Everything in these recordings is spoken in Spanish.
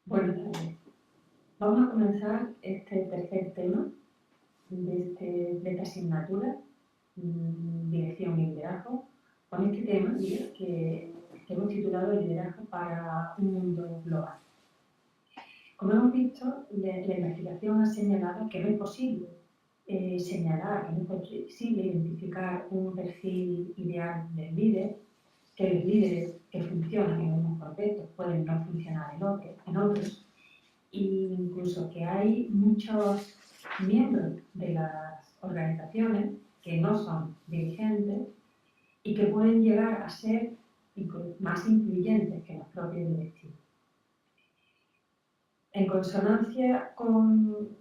Buenas tardes. Vamos a comenzar este tercer tema de esta asignatura, Dirección y Liderazgo, con este tema que hemos titulado Liderazgo para un mundo global. Como hemos visto, la investigación ha señalado que no es posible identificar un perfil ideal del líder, que los líderes que funcionan en unos contextos pueden no funcionar en otros, e incluso que hay muchos miembros de las organizaciones que no son dirigentes y que pueden llegar a ser más influyentes que los propios directivos. En consonancia con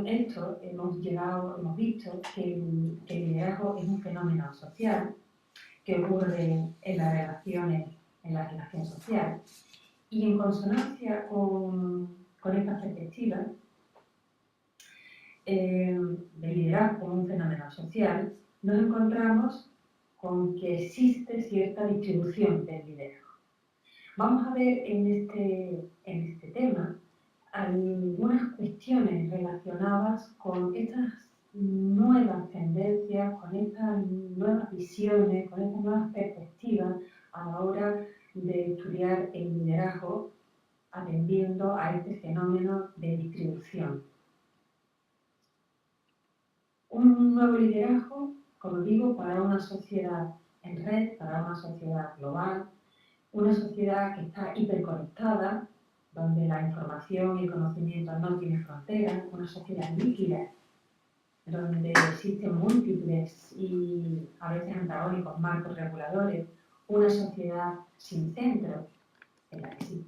esto, hemos visto que el liderazgo es un fenómeno social que ocurre en la relación social, y en consonancia con esta perspectiva de liderazgo como un fenómeno social, nos encontramos con que existe cierta distribución del liderazgo. Vamos a ver en este tema algunas cuestiones relacionadas con estas nuevas tendencias, con estas nuevas visiones, con estas nuevas perspectivas a la hora de estudiar el liderazgo, atendiendo a este fenómeno de distribución. Un nuevo liderazgo, como digo, para una sociedad en red, para una sociedad global, una sociedad que está hiperconectada, donde la información y el conocimiento no tienen fronteras, una sociedad líquida, donde existen múltiples y a veces antagónicos marcos reguladores, una sociedad sin centro, en la que sí,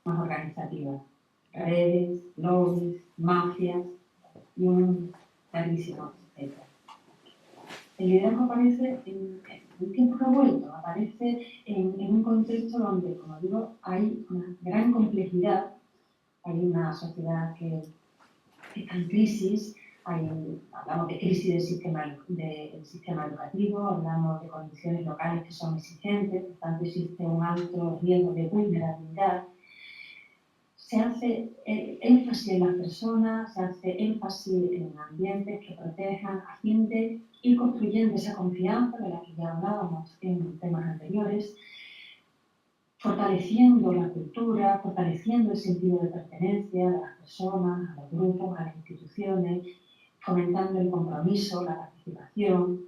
más organizativa, redes, lobbies, mafias y un larguísimo etcétera. El liderazgo aparece en tiempos revueltos, aparece en un contexto donde, como digo, hay una gran complejidad, hay una sociedad que está en crisis, hablamos de crisis del sistema educativo, hablamos de condiciones locales que son exigentes, por tanto existe un alto riesgo de vulnerabilidad. Se hace énfasis en las personas, se hace énfasis en ambientes que protejan, a fin de ir construyendo esa confianza de la que ya hablábamos en temas anteriores, fortaleciendo la cultura, fortaleciendo el sentido de pertenencia de las personas, a los grupos, a las instituciones, fomentando el compromiso, la participación,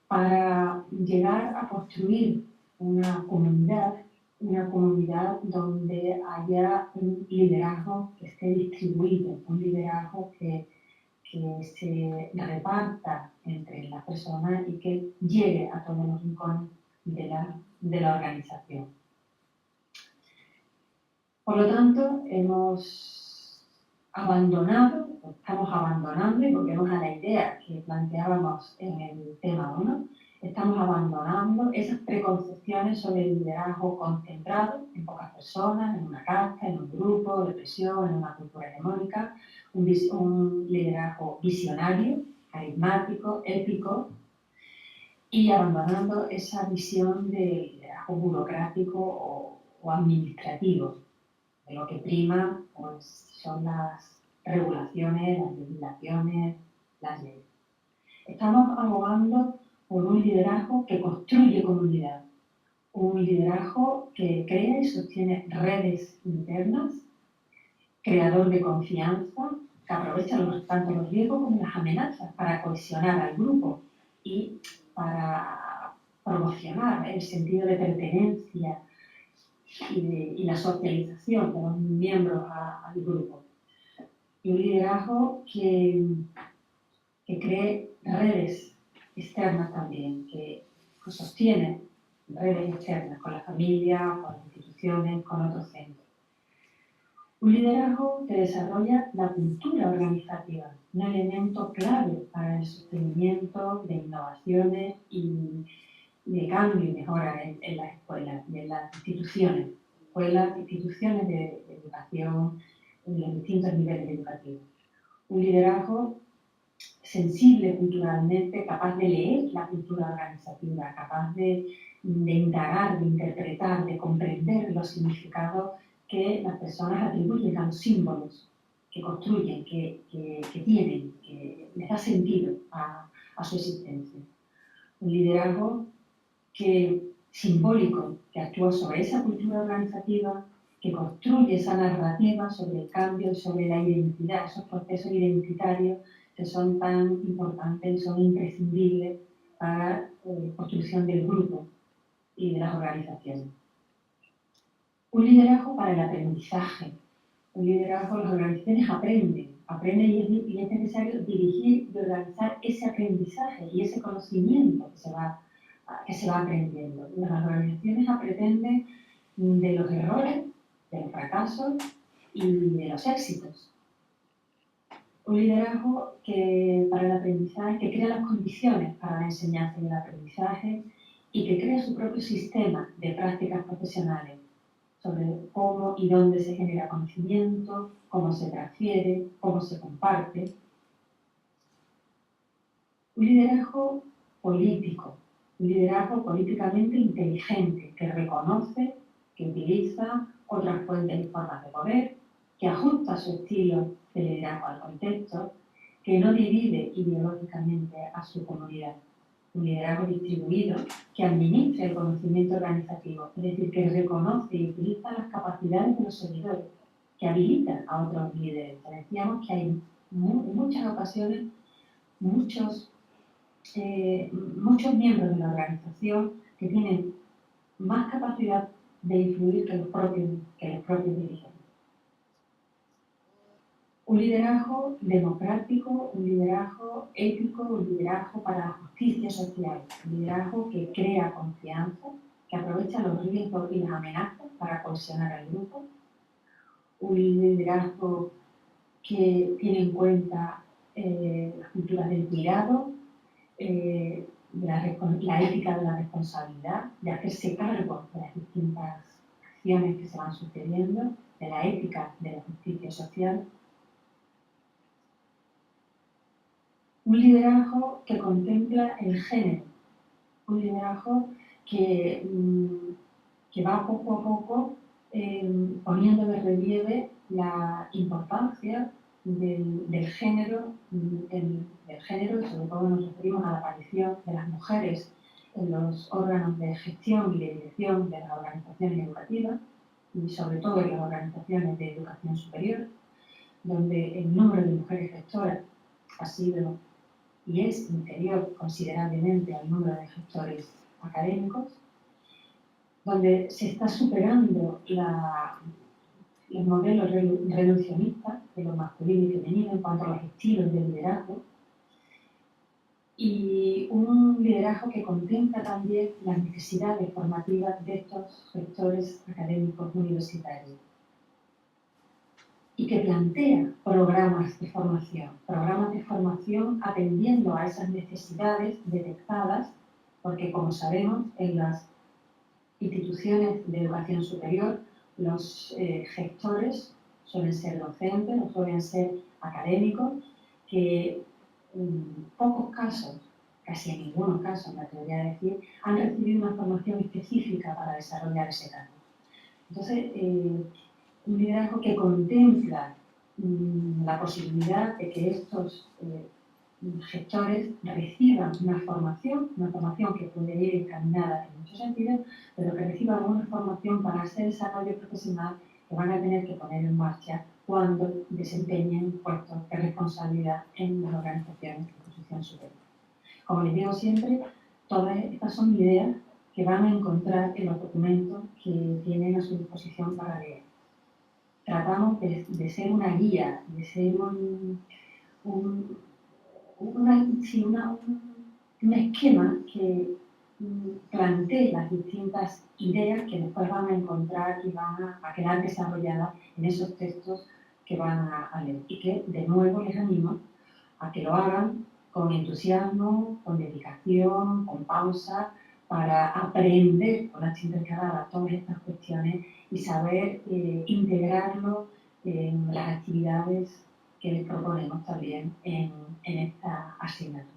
para llegar a construir una comunidad donde haya un liderazgo que esté distribuido, un liderazgo que se reparta entre las personas y que llegue a todos los rincones de la organización. Por lo tanto, estamos abandonando, y volvemos a la idea que planteábamos en el tema 1, estamos abandonando esas preconcepciones sobre el liderazgo concentrado en pocas personas, en una casta, en un grupo de presión, en una cultura hegemónica, un liderazgo visionario, carismático, épico, y abandonando esa visión de liderazgo burocrático o administrativo. De lo que prima pues, son las regulaciones, las legislaciones, las leyes. Estamos abogando por un liderazgo que construye comunidad, un liderazgo que crea y sostiene redes internas, creador de confianza, que aprovecha tanto los riesgos como las amenazas para cohesionar al grupo y para promocionar el sentido de pertenencia y la socialización de los miembros al grupo. Y un liderazgo que cree redes externas también, que sostiene redes externas con la familia, con las instituciones, con otros centros. Un liderazgo que desarrolla la cultura organizativa, un elemento clave para el sostenimiento de innovaciones y de cambio y mejora en las escuelas y en las instituciones de educación en los distintos niveles educativos. Un liderazgo sensible culturalmente, capaz de leer la cultura organizativa, capaz de indagar, de interpretar, de comprender los significados que las personas atribuyen a los símbolos que construyen, que tienen, que les da sentido a su existencia. Un liderazgo simbólico que actúa sobre esa cultura organizativa, que construye esa narrativa sobre el cambio y sobre la identidad, esos procesos identitarios que son tan importantes y son imprescindibles para la construcción del grupo y de las organizaciones. Un liderazgo para el aprendizaje. Un liderazgo, las organizaciones aprenden y es necesario dirigir y organizar ese aprendizaje y ese conocimiento que se va aprendiendo. Las organizaciones aprenden de los errores, de los fracasos y de los éxitos. Un liderazgo para el aprendizaje, que crea las condiciones para la enseñanza y el aprendizaje y que crea su propio sistema de prácticas profesionales sobre cómo y dónde se genera conocimiento, cómo se transfiere, cómo se comparte. Un liderazgo político, un liderazgo políticamente inteligente, que reconoce, que utiliza otras fuentes y formas de poder, que ajusta su estilo de liderazgo al contexto, que no divide ideológicamente a su comunidad. Un liderazgo distribuido que administra el conocimiento organizativo, es decir, que reconoce y utiliza las capacidades de los seguidores, que habilita a otros líderes. Decíamos que hay en muchas ocasiones muchos miembros de la organización que tienen más capacidad de influir que los propios dirigentes. Un liderazgo democrático, un liderazgo ético, un liderazgo para la justicia social, un liderazgo que crea confianza, que aprovecha los riesgos y las amenazas para cohesionar al grupo, un liderazgo que tiene en cuenta las culturas del cuidado, la ética de la responsabilidad, de hacerse cargo de las distintas acciones que se van sucediendo, de la ética de la justicia social. Un liderazgo que contempla el género, un liderazgo que va poco a poco poniendo de relieve la importancia del género, y sobre todo nos referimos a la aparición de las mujeres en los órganos de gestión y de dirección de las organizaciones educativas y sobre todo en las organizaciones de educación superior, donde el número de mujeres gestoras ha sido y es inferior considerablemente al número de gestores académicos, donde se está superando los modelos reduccionistas de lo masculino y femenino en cuanto a los estilos de liderazgo, y un liderazgo que contempla también las necesidades formativas de estos gestores académicos universitarios y que plantea programas de formación atendiendo a esas necesidades detectadas, porque como sabemos en las instituciones de educación superior los gestores suelen ser docentes, no suelen ser académicos, que en pocos casos, casi en ninguno caso me atrevería a decir, han recibido una formación específica para desarrollar ese cargo. Entonces, un liderazgo que contempla la posibilidad de que estos gestores reciban una formación que puede ir encaminada en muchos sentidos, pero que reciban una formación para ese desarrollo profesional que van a tener que poner en marcha cuando desempeñen puestos de responsabilidad en las organizaciones de posición superior. Como les digo siempre, todas estas son ideas que van a encontrar en los documentos que tienen a su disposición para leer. Tratamos de ser una guía, de ser un esquema que plantee las distintas ideas que después van a encontrar y van a quedar desarrolladas en esos textos que van a leer. Y que, de nuevo, les animo a que lo hagan con entusiasmo, con dedicación, con pausa, para aprender con la tinta encarada todas estas cuestiones y saber integrarlo en las actividades que les proponemos también en esta asignatura.